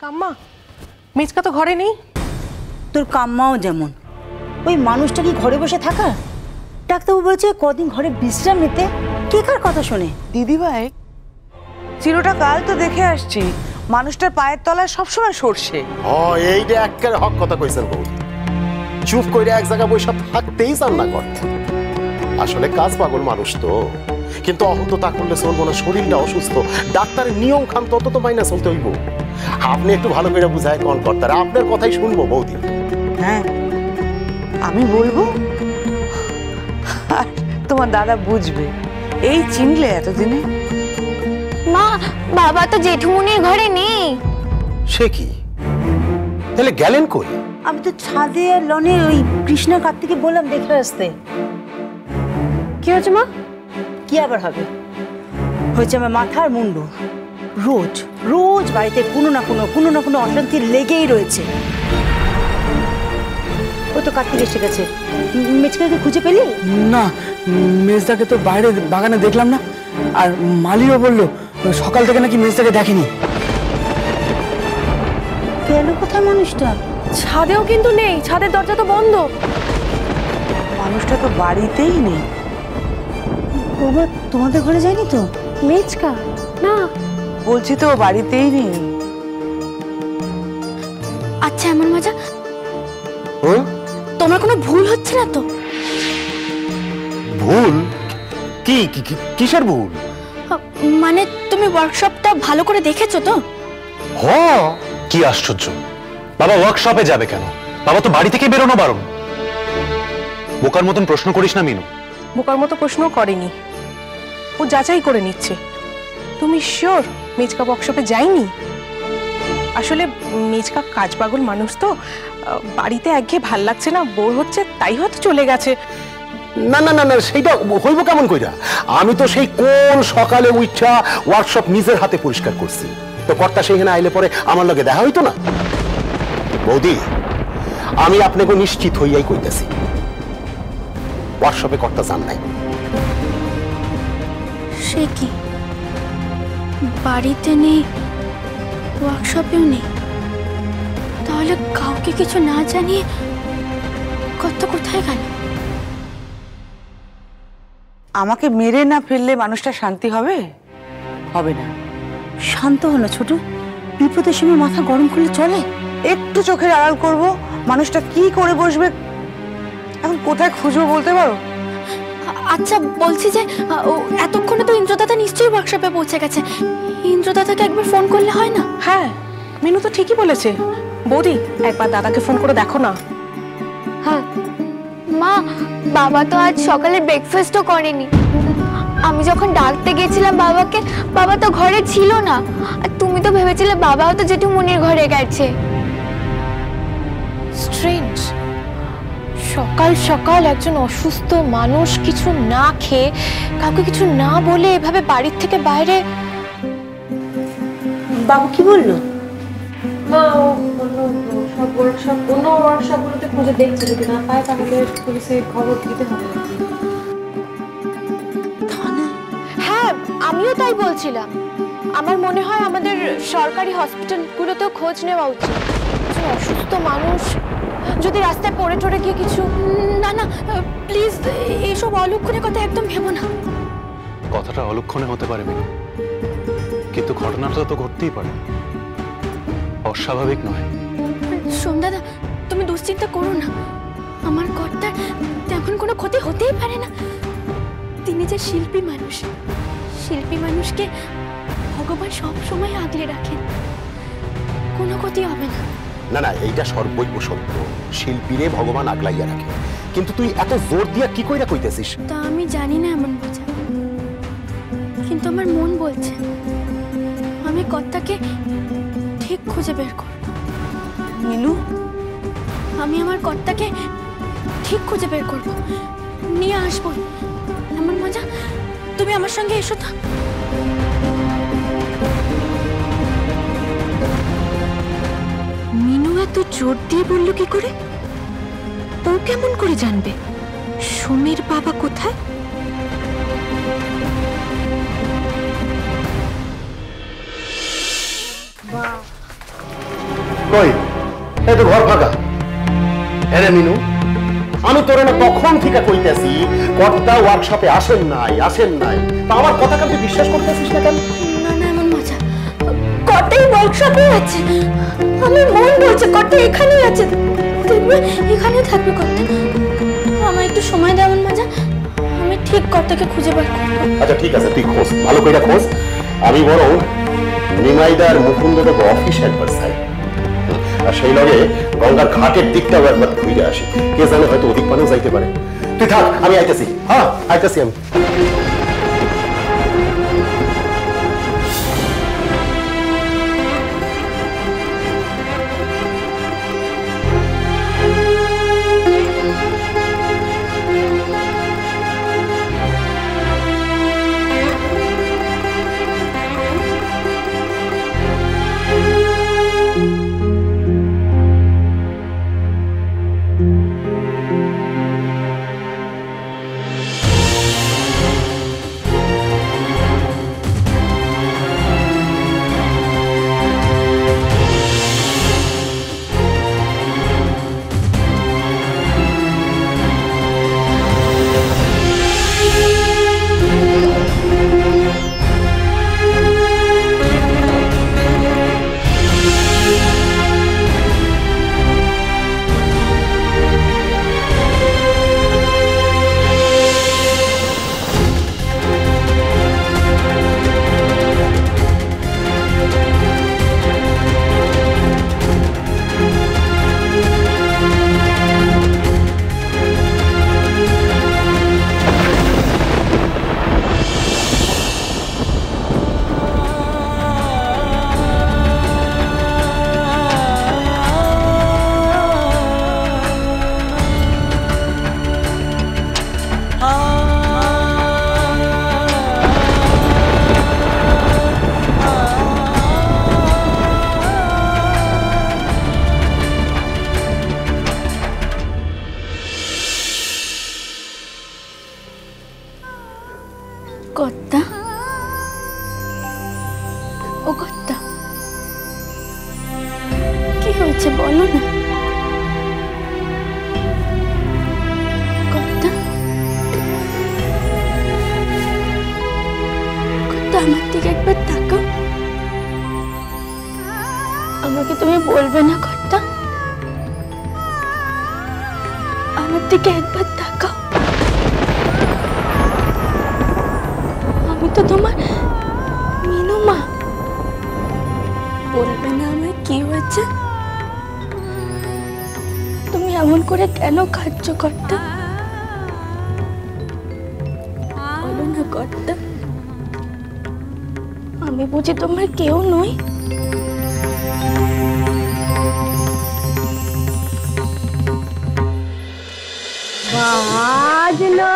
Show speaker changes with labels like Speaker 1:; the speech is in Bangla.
Speaker 1: কাম্মা, মিচকা তো ঘরে নেই।
Speaker 2: তোর কাম্মাও যেমন, ওই মানুষটা কি ঘরে বসে থাকা? ডাক্তারবাবু বলেছে কদিন ঘরে বিশ্রাম নিতে। কে কার কথা শোনে?
Speaker 3: দিদিভাই, চিরটা কাল তো দেখে আসছি মানুষটার পায়ের তলায় সবসময় সরষে।
Speaker 4: এইটা একেবারে হক কথা কইছেন বউ। চুপ করে এক জায়গায় বসে থাকতেই চান না করতে। আসলে কাজ পাগল মানুষ তো, কিন্তু অহত তা করলে চলবো না, শরীরটা অসুস্থ, ডাক্তারের নিয়ম খান তত তো মাইনা চলতে হইব। আপনি একটু ভালো করে বুঝায় কোন কর্তার, আপনার কথাই শুনবো বৌদি।
Speaker 3: হ্যাঁ, আমি বলবো আর তোমার দাদা বুঝবে, এই চিনলে এতদিনে।
Speaker 5: মা, বাবা তো জেঠুমনির ঘরে নেই।
Speaker 4: সে কি? তাহলে গেলেন কই?
Speaker 2: আমি তো ছাদে আর লনে ওই কৃষ্ণা কার্তিকে বললাম দেখে আসতে।
Speaker 5: কি হয়েছে মা?
Speaker 2: কি আবার হবে? হয়েছে আমার মাথার মুন্ডু। রোজ রোজ বাড়িতে কোনো না কোনো অশান্তি লেগেই রয়েছে। ও তো কার্তিক এসে গেছে। মেচকাকে খুঁজে পেলি?
Speaker 6: না, মেজদাকে তো বাইরে বাগানে দেখলাম না। আর মালিও বললো সকাল থেকে নাকি মেজদাকে দেখেনি।
Speaker 2: গেল কোথায় মানুষটা?
Speaker 1: ছাদেও কিন্তু নেই, ছাদের দরজা তো বন্ধ।
Speaker 3: মানুষটা তো বাড়িতেই নেই।
Speaker 2: ওবা তোমাদের ঘরে যায়নি তো?
Speaker 1: মিচকা না,
Speaker 3: বলছি তো বাড়িতেই নেই।
Speaker 5: আচ্ছা, এমন মজা তোমার কোনো ভুল হচ্ছে না তো?
Speaker 4: ভুল? কি কিসের ভুল?
Speaker 5: মানে তুমি ওয়ার্কশপটা ভালো করে দেখেছো তো?
Speaker 7: কি আশ্চর্য, বাবা ওয়ার্কশপে যাবে কেন? বাবা তো বাড়ি থেকে বেরোনো বারণ। বোকার মতন প্রশ্ন করিস না মিনু।
Speaker 1: বোকার মতো প্রশ্ন করেনি, ও যাচাই করে নিচ্ছে। তুমি শিওর মিচকা ওয়ার্কশপে যায়নি? আসলে মিচকা কাজ পাগল মানুষ তো, বাড়িতে একঘেয়ে ভাল লাগছে না, বোর হচ্ছে, তাই হয়তো চলে গেছে।
Speaker 4: না না না না, সেইটা হইব কেমন কইরা? আমি তো সেই কোন সকালে উঠা ওয়ার্কশপ নিজের হাতে পরিষ্কার করছি। তো কর্তা সেখানে আইলে পরে আমার লগে দেখা হইতো না? বৌদি, আমি আপনাকে নিশ্চিত হইয়াই কইতেছি, ওয়ার্কশপে কর্তা যান নাই।
Speaker 5: সে কি, বাড়িতে নেই, ওয়ার্কশপেও নেই? তাহলে কাউকে কিছু না জানিয়ে কত কোথায় গেল?
Speaker 3: আমাকে মেরে না ফেললে মানুষটা শান্তি হবে? হবে না।
Speaker 2: শান্ত হলো ছোট, বিপদের সময় মাথা গরম করলে চলে?
Speaker 3: একটু চোখের আড়াল করব, মানুষটা কি করে বসবে, এখন কোথায় খুঁজবো বলতে পারো?
Speaker 5: আচ্ছা, বলছি যে এতক্ষণে তো ইন্দ্রদাদা নিশ্চয়ই ওয়ার্কশপে পৌঁছে গেছে। ইন্দ্রদাদাকে একবার ফোন করলে হয় না?
Speaker 1: হ্যাঁ, মিনু তো ঠিকই বলেছে। বৌদি, একবার দাদাকে ফোন করে দেখো না।
Speaker 5: হ্যাঁ মা, বাবা তো আজ সকালে ব্রেকফাস্টও করেনি। আমি যখন ডাকতে গেছিলাম বাবাকে, বাবা তো ঘরে ছিল না। আর তুমি তো ভেবেছিলে বাবা হয়তো জেঠুমনির ঘরে গেছে।
Speaker 8: স্ট্রেঞ্জ, সকাল সকাল একজন অসুস্থ মানুষ কিছু না খেয়ে, কাউকে কিছু না বলে এভাবে বাড়ির থেকে বাইরে।
Speaker 2: বাবু কি বললো?
Speaker 8: অন্য ওয়ার্কশপগুলোতে খুঁজে দেখছে, যদি না পায় তাহলে পুলিশে খবর দিতে হবে।
Speaker 5: হ্যাঁ, আমিও তাই বলছিলাম। আমার মনে হয় আমাদের সরকারি হসপিটালগুলোতেও খোঁজ নেওয়া উচিত। একজন অসুস্থ মানুষ যদি রাস্তায় পড়ে টড়ে গিয়ে কিছু। না না, প্লিজ এইসব অলক্ষণের কথা একদম ভেবো না।
Speaker 7: কথাটা অলক্ষণে হতে পারে মিনু, কিন্তু ঘটনাটা তো ঘটতেই পারে, অস্বাভাবিক নয়।
Speaker 5: সোমদাদা, তুমি দুশ্চিন্তা করো না। আমার কর্তার তেমন কোনো ক্ষতি হতেই পারে না। তিনি যে শিল্পী মানুষ, শিল্পী মানুষকে ভগবান সব সময় আগলে রাখেন, কোনো ক্ষতি হবে না।
Speaker 4: না না, এইটা সর্বৈব সত্য, শিল্পীরে ভগবান আগলাইয়া রাখে, কিন্তু তুই এত জোর দিয়া কি কইরা কইতেছিস?
Speaker 5: তা আমি জানি না এমন বোঝা, কিন্তু আমার মন বলছে আমি কর্তাকে ঠিক খুঁজে বের করব।
Speaker 3: মিনু,
Speaker 5: আমি আমার কর্তাকে ঠিক খুঁজে বের করব, নিয়ে আসবো। এমন মজা, তুমি আমার সঙ্গে এসো তো।
Speaker 8: মিনু এত জোর দিয়ে বলল কি করে? ও কেমন করে জানবে সুমির বাবা কোথায়?
Speaker 4: কই এই তো ঘর ফাঁকা। হ্যাঁ মিনু, আমি তোর না তখন থেকে কইতেছি কর্তা ওয়ার্কশপে আসেন নাই তা আমার কথা তুই বিশ্বাস করতেছিস না কেন?
Speaker 5: না না এমন মজা, কটাই ওয়ার্কশপে আছে। আমি মন বলছে কটা এখানেই আছে, দেখবে এখানে থাকবে কটা। আমার একটু সময় দেওয়ার মজা, আমি ঠিক কটাকে খুঁজে বার করবো।
Speaker 4: আচ্ছা ঠিক আছে, তুই খোঁজ, ভালো করে খোঁজ। আমি বরং নিমাইদার মুকুন্দদেব অফিসে একবার চাই, আর সেই লগে গঙ্গার ঘাটের দিকটাও একবার ঘুরে আসি। কে জানে হয়তো ওদিক পানেও যাইতে পারে। তুই থাক, আমি আইতেছি। হ্যাঁ আইতেছি আমি।
Speaker 5: কর্তা, ও কর্তা, কি হয়েছে বলো না। কর্তা, কর্তা আমার দিকে একবার তাকাও। আমাকে তুমি বলবে না কর্তা? আমার দিকে একবার তাকাও। আমি তো তোমার মিনু মা। বলবে না আমার কি হয়েছে? তুমি এমন করে কেন খাচ্ছ কর্তা? বলো না কর্তা, আমি বুঝি তোমার কেউ নই?
Speaker 9: বাজলো